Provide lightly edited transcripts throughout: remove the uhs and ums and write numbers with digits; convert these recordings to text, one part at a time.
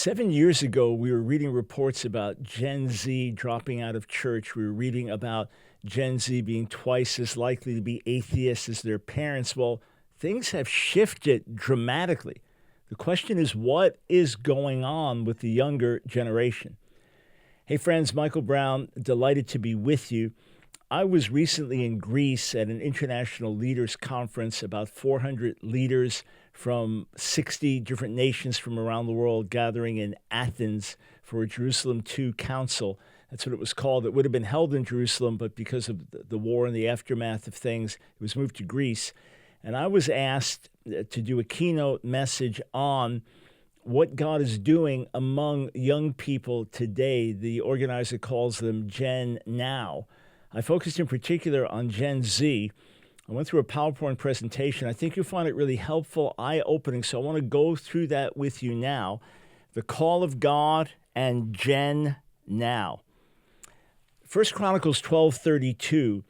7 years ago, we were reading reports about Gen Z dropping out of church. We were reading about Gen Z being twice as likely to be atheists as their parents. Well, things have shifted dramatically. The question is, what is going on with the younger generation? Hey, friends, Michael Brown, delighted to be with you. I was recently in Greece at an international leaders conference, about 400 leaders from 60 different nations from around the world gathering in Athens for a Jerusalem II Council. That's what it was called. It would have been held in Jerusalem, but because of the war and the aftermath of things, it was moved to Greece. And I was asked to do a keynote message on what God is doing among young people today. The organizer calls them Gen Now. I focused in particular on Gen Z. I went through a PowerPoint presentation. I think you'll find it really helpful, eye-opening, so I want to go through that with you now. The call of God and Gen Now. 1 Chronicles 12:32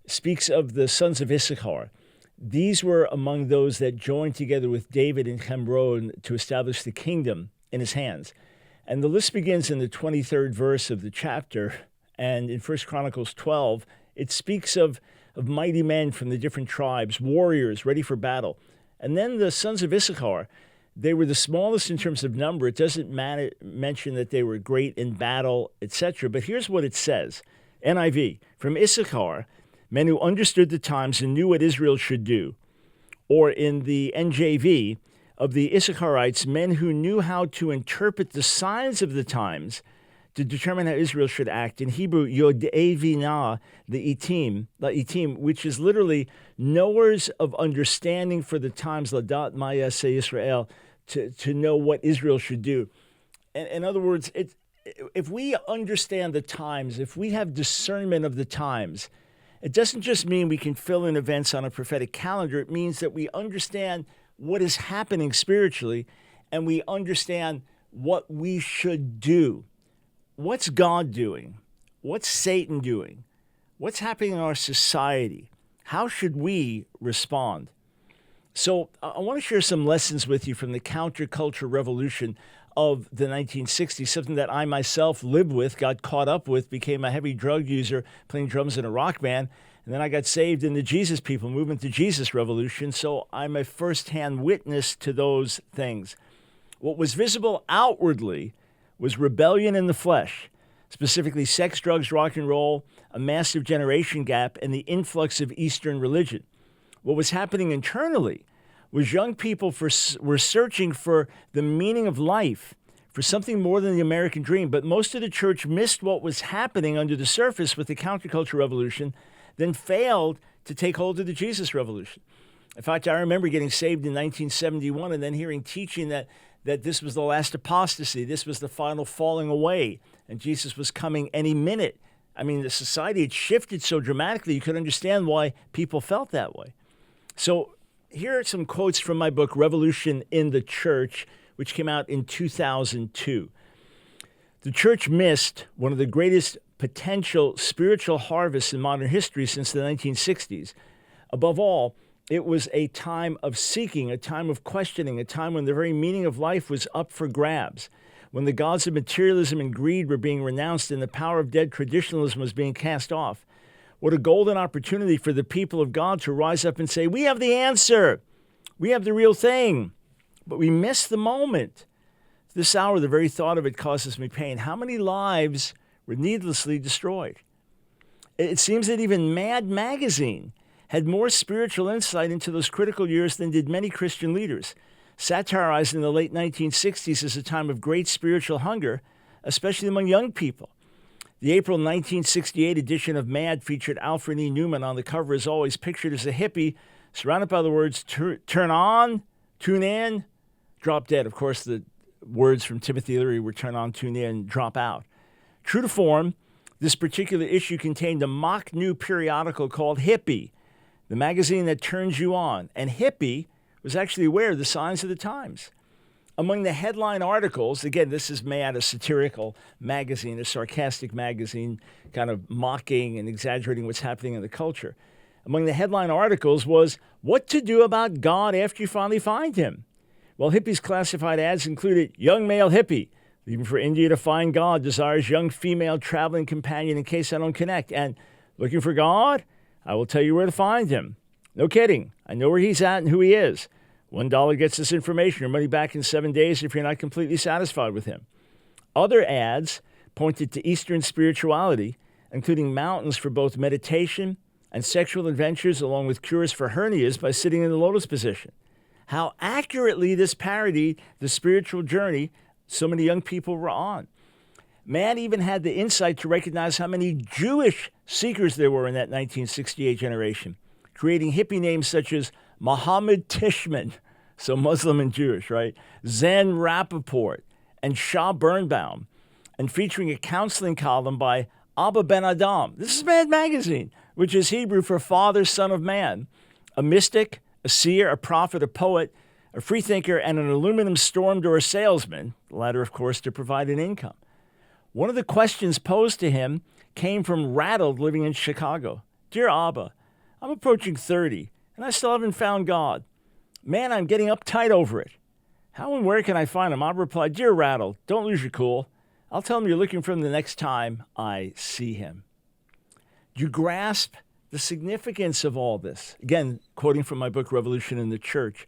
speaks of the sons of Issachar. These were among those that joined together with David in Hebron to establish the kingdom in his hands. And the list begins in the 23rd verse of the chapter. And in 1 Chronicles 12, it speaks of mighty men from the different tribes, warriors ready for battle. And then the sons of Issachar, they were the smallest in terms of number. It doesn't mention that they were great in battle, etc. But here's what it says. NIV, from Issachar, men who understood the times and knew what Israel should do. Or in the NJV, of the Issacharites, men who knew how to interpret the signs of the times to determine how Israel should act. In Hebrew, Yodei Vinah, the Itim, which is literally knowers of understanding for the times, Ladat Maya Se Israel, to know what Israel should do. In other words, if we understand the times, if we have discernment of the times, it doesn't just mean we can fill in events on a prophetic calendar. It means that we understand what is happening spiritually, and we understand what we should do. What's God doing? What's Satan doing? What's happening in our society? How should we respond? So I want to share some lessons with you from the counterculture revolution of the 1960s, something that I myself lived with, got caught up with, became a heavy drug user, playing drums in a rock band. And then I got saved in the Jesus People movement, the Jesus Revolution. So I'm a firsthand witness to those things. What was visible outwardly was rebellion in the flesh, specifically sex, drugs, rock and roll, a massive generation gap, and the influx of Eastern religion. What was happening internally was young people were searching for the meaning of life, for something more than the American dream. But most of the church missed what was happening under the surface with the counterculture revolution, then failed to take hold of the Jesus Revolution. In fact, I remember getting saved in 1971 and then hearing teaching that this was the last apostasy, this was the final falling away, and Jesus was coming any minute. I mean, the society had shifted so dramatically, you could understand why people felt that way. So here are some quotes from my book, Revolution in the Church, which came out in 2002. The church missed one of the greatest potential spiritual harvests in modern history since the 1960s. Above all, it was a time of seeking, a time of questioning, a time when the very meaning of life was up for grabs, when the gods of materialism and greed were being renounced and the power of dead traditionalism was being cast off. What a golden opportunity for the people of God to rise up and say, we have the answer. We have the real thing. But we miss the moment. This hour, the very thought of it causes me pain. How many lives were needlessly destroyed? It seems that even Mad Magazine had more spiritual insight into those critical years than did many Christian leaders, satirized in the late 1960s as a time of great spiritual hunger, especially among young people. The April 1968 edition of Mad featured Alfred E. Newman on the cover, as always, pictured as a hippie, surrounded by the words, turn on, tune in, drop dead. Of course, the words from Timothy Leary were turn on, tune in, drop out. True to form, this particular issue contained a mock new periodical called Hippie, the magazine that turns you on. And Hippie was actually aware of the signs of the times. Among the headline articles, again, this is Mad, a satirical magazine, a sarcastic magazine, kind of mocking and exaggerating what's happening in the culture. Among the headline articles was, what to do about God after you finally find him. Well, hippies classified ads included young male hippie, leaving for India to find God, desires young female traveling companion in case I don't connect, and looking for God? I will tell you where to find him. No kidding. I know where he's at and who he is. $1 gets this information, your money back in 7 days if you're not completely satisfied with him. Other ads pointed to Eastern spirituality, including mountains for both meditation and sexual adventures, along with cures for hernias by sitting in the lotus position. How accurately this parodied the spiritual journey so many young people were on. Man even had the insight to recognize how many Jewish seekers there were in that 1968 generation, creating hippie names such as Mohammed Tishman, so Muslim and Jewish, right? Zen Rappaport and Shah Birnbaum, and featuring a counseling column by Abba Ben Adam. This is Mad Magazine, which is Hebrew for Father, Son of Man, a mystic, a seer, a prophet, a poet, a freethinker, and an aluminum storm door salesman, the latter, of course, to provide an income. One of the questions posed to him came from Rattled, living in Chicago. Dear Abba, I'm approaching 30, and I still haven't found God. Man, I'm getting uptight over it. How and where can I find him? Abba replied, Dear Rattled, don't lose your cool. I'll tell him you're looking for him the next time I see him. Do you grasp the significance of all this? Again, quoting from my book, Revolution in the Church.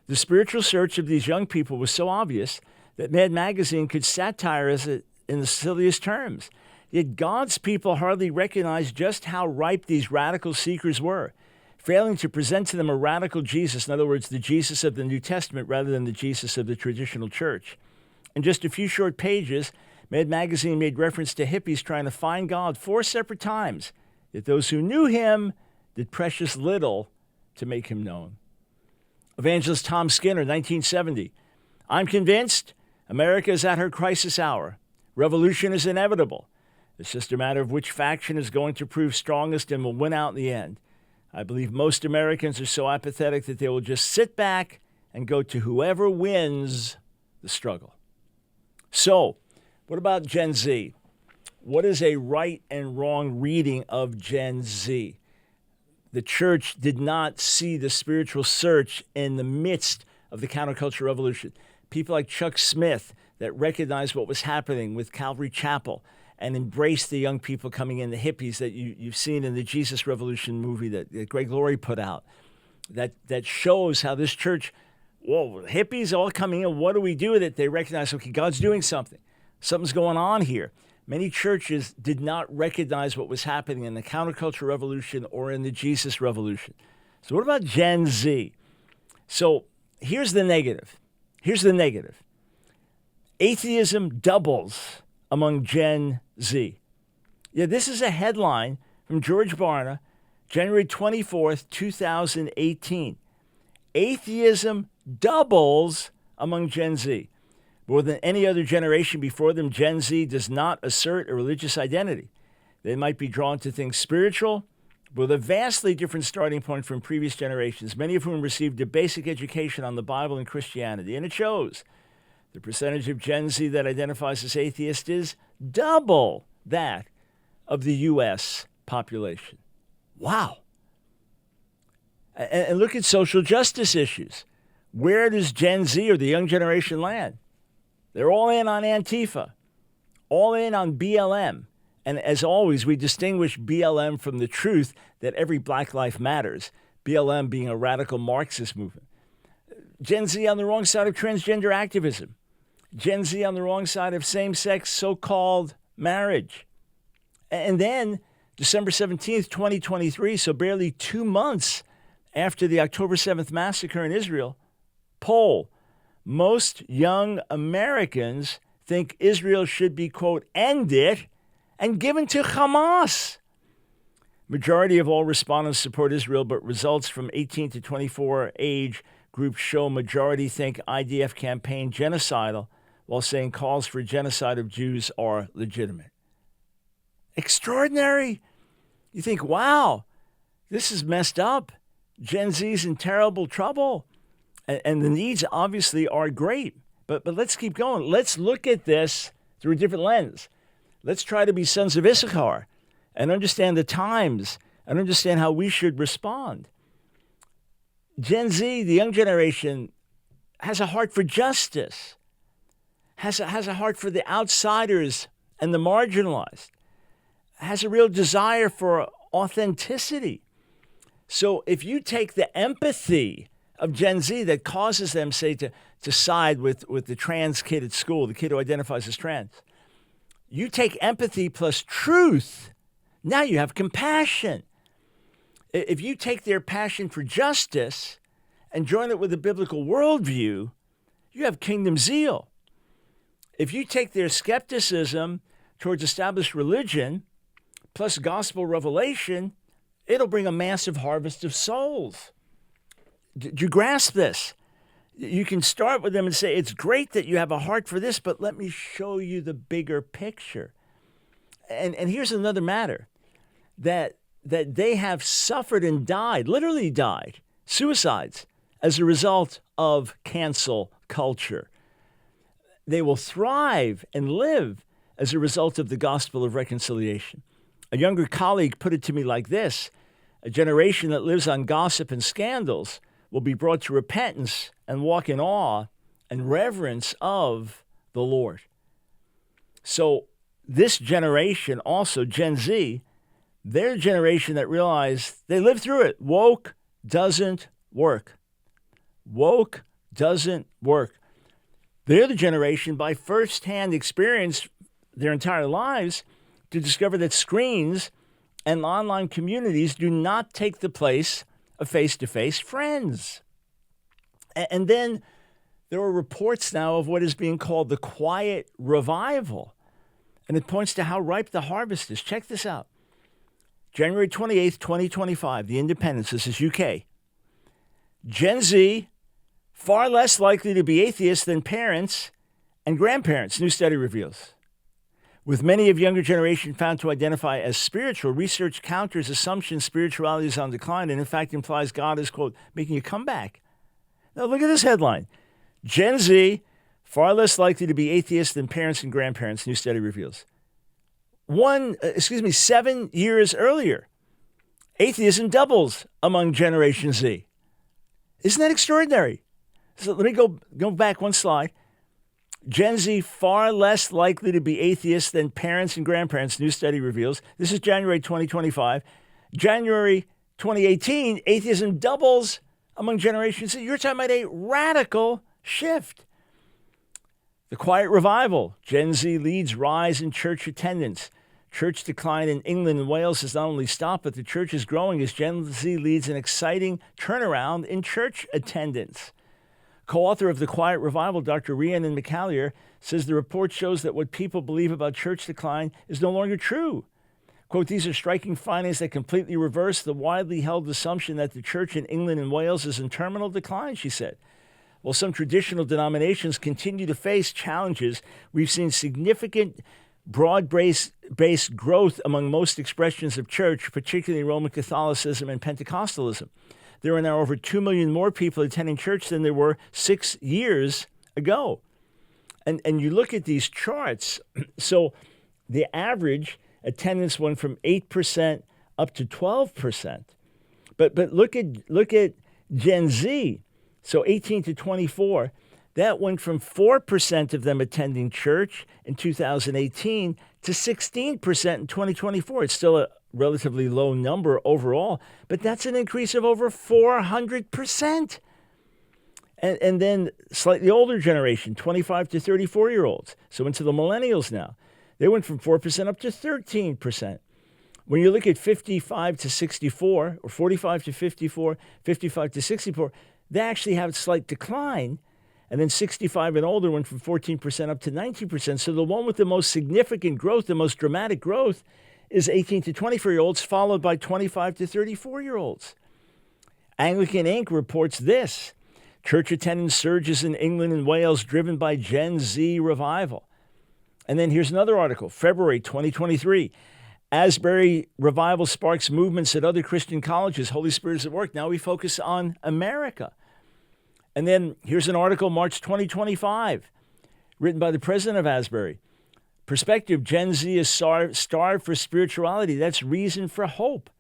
The spiritual search of these young people was so obvious that Mad Magazine could satirize it in the silliest terms. Yet God's people hardly recognized just how ripe these radical seekers were, failing to present to them a radical Jesus, in other words, the Jesus of the New Testament rather than the Jesus of the traditional church. In just a few short pages, Mad Magazine made reference to hippies trying to find God 4 separate times, yet those who knew him did precious little to make him known. Evangelist Tom Skinner, 1970. I'm convinced America is at her crisis hour. Revolution is inevitable. It's just a matter of which faction is going to prove strongest and will win out in the end. I believe most Americans are so apathetic that they will just sit back and go to whoever wins the struggle. So, what about Gen Z? What is a right and wrong reading of Gen Z? The church did not see the spiritual search in the midst of the counterculture revolution. People like Chuck Smith that recognized what was happening with Calvary Chapel and embraced the young people coming in, the hippies that you've seen in the Jesus Revolution movie that Greg Laurie put out, that shows how this church, whoa, hippies all coming in, what do we do with it? They recognize, okay, God's doing something. Something's going on here. Many churches did not recognize what was happening in the counterculture revolution or in the Jesus revolution. So what about Gen Z? So here's the negative. Atheism doubles among Gen Z. Yeah, this is a headline from George Barna, January 24th, 2018. Atheism doubles among Gen Z. More than any other generation before them, Gen Z does not assert a religious identity. They might be drawn to things spiritual, but with a vastly different starting point from previous generations, many of whom received a basic education on the Bible and Christianity. And it shows. The percentage of Gen Z that identifies as atheist is double that of the U.S. population. Wow. And look at social justice issues. Where does Gen Z or the young generation land? They're all in on Antifa, all in on BLM. And as always, we distinguish BLM from the truth that every black life matters, BLM being a radical Marxist movement. Gen Z on the wrong side of transgender activism. Gen Z on the wrong side of same-sex so-called marriage. And then December 17th, 2023, so barely 2 months after the October 7th massacre in Israel, poll. Most young Americans think Israel should be, quote, ended and given to Hamas. Majority of all respondents support Israel, but results from 18 to 24 age groups show majority think IDF campaign genocidal, while saying calls for genocide of Jews are legitimate. Extraordinary. You think, wow, this is messed up. Gen Z's in terrible trouble. And the needs obviously are great. But let's keep going. Let's look at this through a different lens. Let's try to be sons of Issachar and understand the times and understand how we should respond. Gen Z, the young generation, has a heart for justice, has a heart for the outsiders and the marginalized, has a real desire for authenticity. So if you take the empathy of Gen Z that causes them, say, to side with the trans kid at school, the kid who identifies as trans, you take empathy plus truth, now you have compassion. If you take their passion for justice and join it with a biblical worldview, you have kingdom zeal. If you take their skepticism towards established religion plus gospel revelation, it'll bring a massive harvest of souls. Do you grasp this? You can start with them and say, it's great that you have a heart for this, but let me show you the bigger picture. And here's another matter, that they have suffered and died, literally died, suicides, as a result of cancel culture. They will thrive and live as a result of the gospel of reconciliation. A younger colleague put it to me like this: a generation that lives on gossip and scandals will be brought to repentance and walk in awe and reverence of the Lord. So this generation, also Gen Z, they're a generation that realized they lived through it. Woke doesn't work. Woke doesn't work. They're the generation by firsthand experience their entire lives to discover that screens and online communities do not take the place of face-to-face friends. And then there are reports now of what is being called the quiet revival. And it points to how ripe the harvest is. Check this out. January 28th, 2025, The Independent, this is UK. Gen Z, far less likely to be atheists than parents and grandparents, new study reveals. With many of younger generation found to identify as spiritual, research counters assumptions spirituality is on decline and in fact implies God is, quote, making a comeback. Now look at this headline. Gen Z, far less likely to be atheists than parents and grandparents, new study reveals. 7 years earlier, atheism doubles among Generation Z. Isn't that extraordinary? So let me go back one slide. Gen Z, far less likely to be atheists than parents and grandparents, new study reveals. This is January 2025. January 2018, atheism doubles among Generation Z. You're talking about a radical shift. The quiet revival. Gen Z leads rise in church attendance. Church decline in England and Wales has not only stopped, but the church is growing as Gen Z leads an exciting turnaround in church attendance. Co-author of The Quiet Revival, Dr. Rhiannon McCallier, says the report shows that what people believe about church decline is no longer true. Quote, these are striking findings that completely reverse the widely held assumption that the church in England and Wales is in terminal decline, she said. While some traditional denominations continue to face challenges, we've seen significant broad-based growth among most expressions of church, particularly Roman Catholicism and Pentecostalism. There are now over 2 million more people attending church than there were 6 years ago. And you look at these charts, so the average attendance went from 8% up to 12%. But look at Gen Z, so 18 to 24, that went from 4% of them attending church in 2018 to 16% in 2024. It's still a relatively low number overall, but that's an increase of over 400%. And then slightly older generation, 25 to 34-year-olds, so into the millennials now, they went from 4% up to 13%. When you look at 55 to 64, or 45 to 54, 55 to 64, they actually have a slight decline. And then 65 and older went from 14% up to 19%. So the one with the most significant growth, the most dramatic growth, is 18 to 24-year-olds, followed by 25 to 34-year-olds. Anglican Inc. reports this. Church attendance surges in England and Wales driven by Gen Z revival. And then here's another article, February 2023. Asbury revival sparks movements at other Christian colleges. Holy Spirit is at work. Now we focus on America. And then here's an article, March 2025, written by the president of Asbury. Perspective, Gen Z is starved for spirituality. That's reason for hope.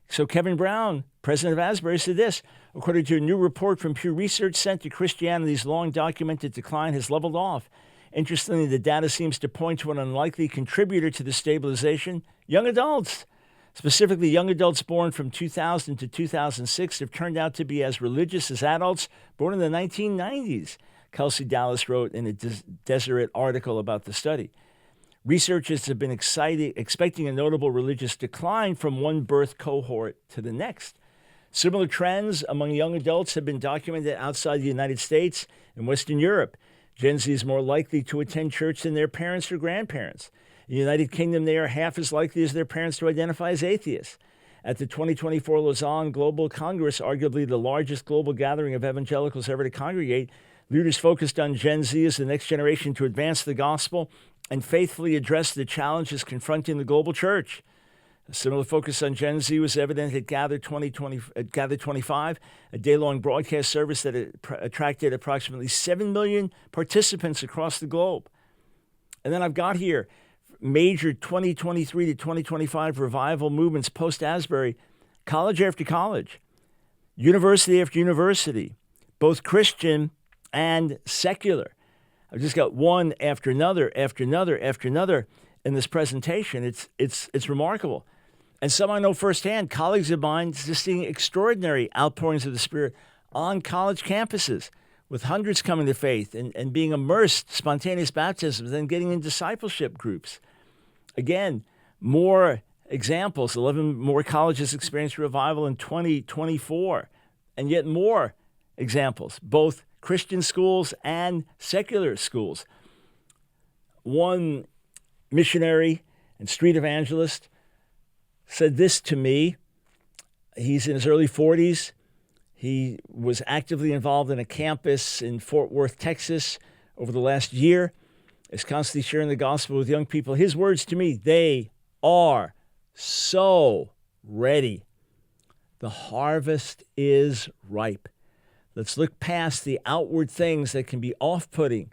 So Kevin Brown, president of Asbury, said this, According to a new report from Pew Research Center, Christianity's long-documented decline has leveled off. Interestingly, the data seems to point to an unlikely contributor to the stabilization: young adults. Specifically, young adults born from 2000 to 2006 have turned out to be as religious as adults born in the 1990s, Kelsey Dallas wrote in a Deseret article about the study. Researchers have been expecting a notable religious decline from one birth cohort to the next. Similar trends among young adults have been documented outside the United States and Western Europe. Gen Z is more likely to attend church than their parents or grandparents. In the United Kingdom, they are half as likely as their parents to identify as atheists. At the 2024 Lausanne Global Congress, arguably the largest global gathering of evangelicals ever to congregate, leaders focused on Gen Z as the next generation to advance the gospel and faithfully address the challenges confronting the global church. A similar focus on Gen Z was evident at Gather 25, a day-long broadcast service that attracted approximately 7 million participants across the globe. And then I've got here major 2023 to 2025 revival movements post-Asbury, college after college, university after university, both Christian and secular. I've just got one after another, after another, after another in this presentation. It's remarkable. And some I know firsthand, colleagues of mine, just seeing extraordinary outpourings of the Spirit on college campuses, with hundreds coming to faith and being immersed, spontaneous baptisms, then getting in discipleship groups. Again, more examples. 11 more colleges experienced revival in 2024, and yet more examples, both Christian schools and secular schools. One missionary and street evangelist said this to me. He's in his early 40s. He was actively involved in a campus in Fort Worth, Texas over the last year. Is constantly sharing the gospel with young people. His words to me: they are so ready. The harvest is ripe. Let's look past the outward things that can be off-putting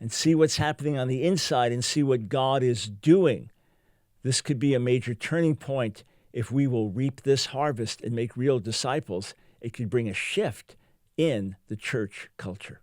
and see what's happening on the inside and see what God is doing. This could be a major turning point if we will reap this harvest and make real disciples. It could bring a shift in the church culture.